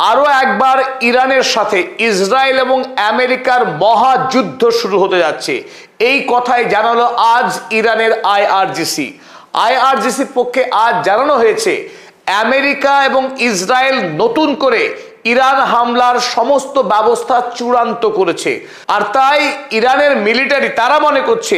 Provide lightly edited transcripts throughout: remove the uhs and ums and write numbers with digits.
আরো একবার ইরানের সাথে ইসরায়েল এবং আমেরিকার মহাযুদ্ধ শুরু হতে যাচ্ছে, এই কথাই জানালো আজ ইরানের আইআরজিসির পক্ষে আজ জানানো হয়েছে আমেরিকা এবং ইসরায়েল নতুন করে ইরান হামলার সমস্ত ব্যবস্থা চূড়ান্ত করেছে। আর তাই ইরানের মিলিটারি তারা মনে করছে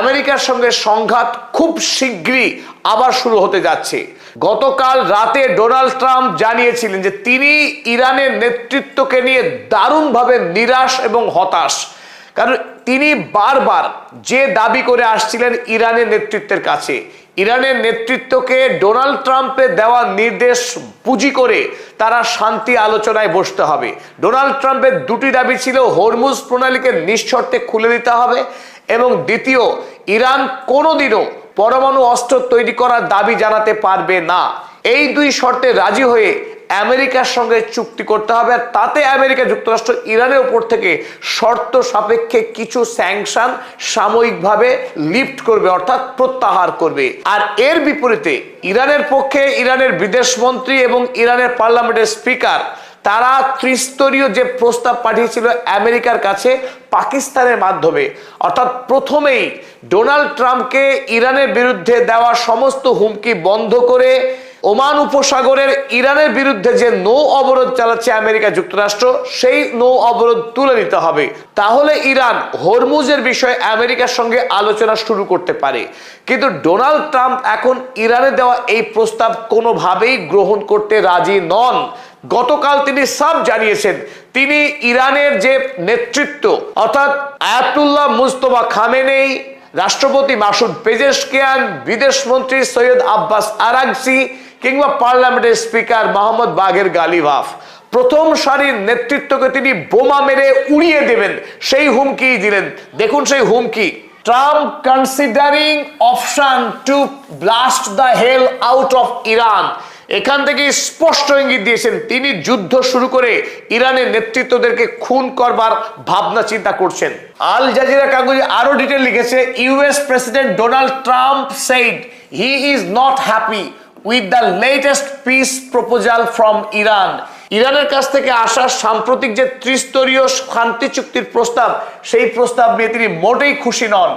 আমেরিকার সঙ্গে সংঘাত খুব শীঘ্রই আবার শুরু হতে যাচ্ছে। গতকাল রাতে ডোনাল্ড ট্রাম্প জানিয়েছিলেন যে তিনি ইরানের নেতৃত্বকে নিয়ে দারুণভাবে নিরাশ এবং হতাশ, কারণ তিনি বারবার যে দাবি করে আসছিলেন ইরানের নেতৃত্বের কাছে, ইরানের নেতৃত্বকে ডোনাল্ড ট্রাম্পের দেওয়া নির্দেশ পুঁজি করে তারা শান্তি আলোচনায় বসতে হবে। ডোনাল্ড ট্রাম্পের দুটি দাবি ছিল, হরমুজ প্রণালীকে নিঃশর্তে খুলে দিতে হবে এবং দ্বিতীয়, ইরান কোনোদিনও পরমাণু অস্ত্র তৈরি করার দাবি জানাতে পারবে না। এই দুই শর্তে রাজি হয়ে আমেরিকার সঙ্গে চুক্তি করতে হবে, আর তাতে আমেরিকা যুক্তরাষ্ট্র ইরানের উপর থেকে শর্ত সাপেক্ষে কিছু স্যাংশন সাময়িকভাবে লিফট করবে, অর্থাৎ প্রত্যাহার করবে। আর এর বিপরীতে ইরানের পক্ষে ইরানের বিদেশমন্ত্রী এবং ইরানের পার্লামেন্টের স্পিকার তারা ত্রিস্তরীয় যে প্রস্তাব পাঠিয়েছিল আমেরিকার কাছে পাকিস্তানের মাধ্যমে, অর্থাৎ প্রথমেই ডোনাল্ড ট্রাম্পকে ইরানের বিরুদ্ধে দেওয়া সমস্ত হুমকি বন্ধ করে ওমান উপসাগরের ইরানের বিরুদ্ধে যে নৌ অবরোধ চালাচ্ছে আমেরিকা যুক্তরাষ্ট্র, সেই নৌ অবরোধ তুলে নিতে হবে। তাহলে ইরান হরমুজের বিষয়ে আমেরিকার সঙ্গে আলোচনা শুরু করতে পারে। কিন্তু ডোনাল্ড ট্রাম্প এখন ইরানে দেওয়া এই প্রস্তাব কোনোভাবেই গ্রহণ করতে রাজি নন। গতকাল তিনি সব জানিয়েছেন তিনি ইরানের যে নেতৃত্ব, অর্থাৎ আয়াতুল্লাহ মুজতবা খামেনেই, রাষ্ট্রপতি মাসুদ পেজেশকিয়ান, বিদেশমন্ত্রী সৈয়দ আব্বাস আরাগচি কিংবা পার্লামেন্টের স্পিকার মোহাম্মদ বাগের গালিবাফ, প্রথম সারির নেতৃত্বকে তিনি বোমা মেরে উড়িয়ে দেবেন সেই হুমকি দিলেন। দেখুন সেই হুমকি, Trump considering option to blast the hell out of Iran. এখান থেকে স্পষ্ট ইঙ্গিত দিয়েছেন তিনি যুদ্ধ শুরু করে ইরানের নেতৃত্বদেরকে খুন করবার ভাবনা চিন্তা করছেন। আল জাজিরা কাগজে আরো ডিটেল লিখেছে, US president Donald Trump said he is not happy with the latest piece proposal from Iran. ইরানের কাছ থেকে আসা সাম্প্রতিক যে ত্রিস্তরীয় শান্তি চুক্তির প্রস্তাব, সেই প্রস্তাব নিয়ে তিনি মোটেই খুশি নন,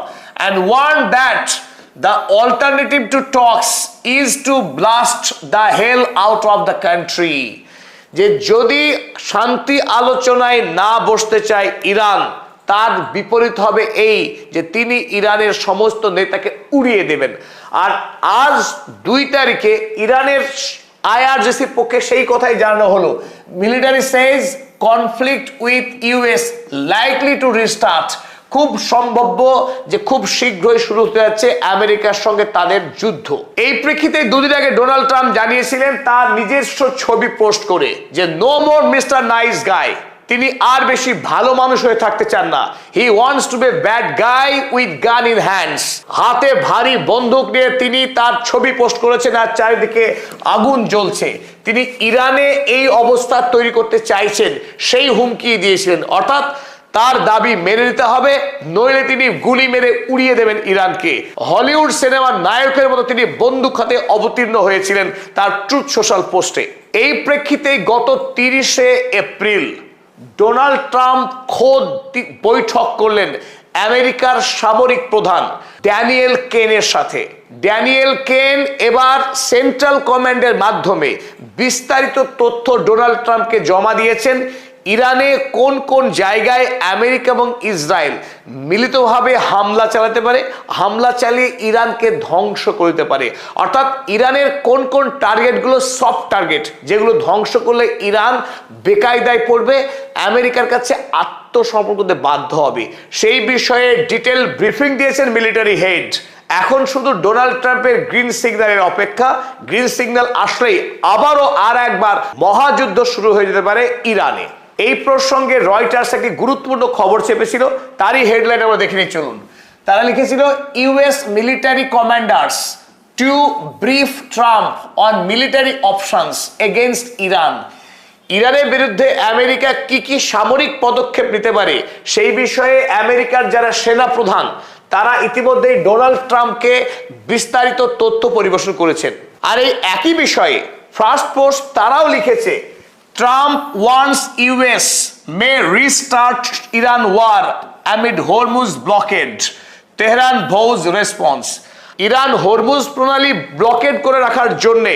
and warned that the alternative to talks is to blast the hell out of the country। যে যদি শান্তি আলোচনায় না বসতে চায় ইরান, তার বিপরীত হবে এই যে তিনি ইরানের সমস্ত নেতাকে উড়িয়ে দেবেন। আর আজ 2 তারিখে ইরানের আইআরজিসির পক্ষে সেই কথাই জানানো হলো, military Sage conflict with US likely to restart. খুব সম্ভাব্য যে খুব শীঘ্রই শুরু হতে যাচ্ছে আমেরিকার সঙ্গে তাদের যুদ্ধ। এই প্রেক্ষিতে 2 দিন আগে ডোনাল্ড ট্রাম্প জানিয়েছিলেন তার নিজস্ব ছবি পোস্ট করে যে no more mister nice guy, তিনি আর বেশি ভালো মানুষ হয়ে থাকতে চান না। He wants to be bad guy with gun in hands. হাতে ভারী বন্দুক নিয়ে তিনি তার ছবি পোস্ট করেছেন আর চারিদিকে আগুন জ্বলছে। তিনি ইরানে এই অবস্থা তৈরি করতে চাইছেন, সেই হুমকি দিয়েছিলেন, অর্থাৎ তার দাবি মেনে নিতে হবে, নইলে তিনি গুলি মেরে উড়িয়ে দেবেন ইরানকে। হলিউড সিনেমার নায়কের মতো তিনি বন্দুক হাতে অবতীর্ণ হয়েছিলেন তার ট্রুথ সোশ্যাল পোস্টে। এই প্রেক্ষিতে গত 30শে এপ্রিল ডোনাল্ড ট্রাম্প খোদ বৈঠক করলেন আমেরিকার সামরিক প্রধান ড্যানিয়েল কেনের সাথে। ড্যানিয়েল কেন এবার সেন্ট্রাল কমান্ডের মাধ্যমে বিস্তারিত তথ্য ডোনাল্ড ট্রাম্পকে জমা দিয়েছেন। ইরানে কোন কোন জায়গায় আমেরিকা এবং ইসরায়েল মিলিতভাবে হামলা চালাতে পারে, হামলা চালিয়ে ইরানকে ধ্বংস করতে পারে, অর্থাৎ ইরানের কোন কোন টার্গেটগুলো সফট টার্গেট, যেগুলো ধ্বংস করলে ইরান বেকায়দায় পড়বে, আমেরিকার কাছে আত্মসমর্পণ করতে বাধ্য হবে, সেই বিষয়ে ডিটেল ব্রিফিং দিয়েছেন মিলিটারি হেড। এখন শুধু ডোনাল্ড ট্রাম্পের গ্রিন সিগন্যালের অপেক্ষা। গ্রিন সিগন্যাল আসলেই আবারও আর একবার মহাযুদ্ধ শুরু হয়ে যেতে পারে ইরানে। এই প্রসঙ্গে রয়টার্স একটি গুরুত্বপূর্ণ খবর চেপেছিল, তারই হেডলাইন আমরা দেখে নিই চলুন। তারা লিখেছিল US military commanders to brief Trump on military options against Iran. ইরানের বিরুদ্ধে আমেরিকা কি কি সামরিক পদক্ষেপ নিতে পারে সেই বিষয়ে আমেরিকার যারা সেনা প্রধান তারা ইতিমধ্যেই ডোনাল্ড ট্রাম্পকে বিস্তারিত তথ্য পরিবেশন করেছেন। আর এই একই বিষয়ে ফার্স্ট পোস্ট তারাও লিখেছে Trump wants US may restart Iran war amid Hormuz blockade. Tehran vows response. Iran Hormuz প্রণালী ব্লকেড করে রাখার জন্য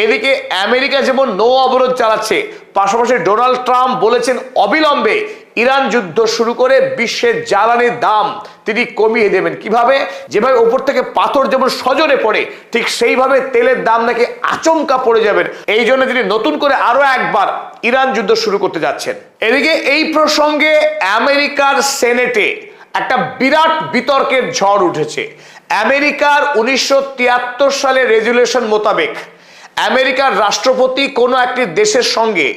এদিকে আমেরিকা যেমন নৌ অবরোধ চালাচ্ছে, পাশাপাশি ডোনাল্ড ট্রাম্প বলেছেন অবিলম্বে ইরান যুদ্ধ শুরু করে বিশ্বের জ্বালানির দাম তিনি কমিয়ে দেবেন। কিভাবে? যেভাবে উপর থেকে পাথর যেমন সজনে পড়ে, ঠিক সেইভাবে তেলের দাম নাকি আচমকা পড়ে যাবেন। এই জন্য তিনি নতুন করে আরো একবার ইরান যুদ্ধ শুরু করতে যাচ্ছেন। এদিকে এই প্রসঙ্গে আমেরিকার সেনেটে একটা বিরাট বিতর্কের ঝড় উঠেছে। আমেরিকার 1973 সালের রেজুলেশন মোতাবেক আমেরিকার রাষ্ট্রপতি কোনো একটি দেশের সঙ্গে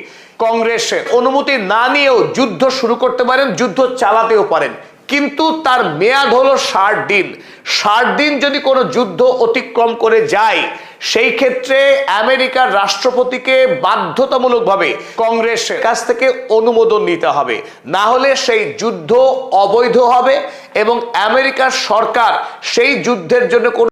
কংগ্রেসের অনুমতি না নিয়েও যুদ্ধ শুরু করতে পারেন, যুদ্ধ চালাতেও পারেন, কিন্তু তার মেয়াদ হলো 60 দিন। 60 দিন যদি কোনো যুদ্ধ অতিক্রম করে যায়, সেই ক্ষেত্রে আমেরিকার রাষ্ট্রপতিকে বাধ্যতামূলকভাবে কংগ্রেসের কাছ থেকে অনুমোদন নিতে হবে, না হলে সেই যুদ্ধ অবৈধ হবে এবং আমেরিকার সরকার সেই যুদ্ধের জন্য কোনো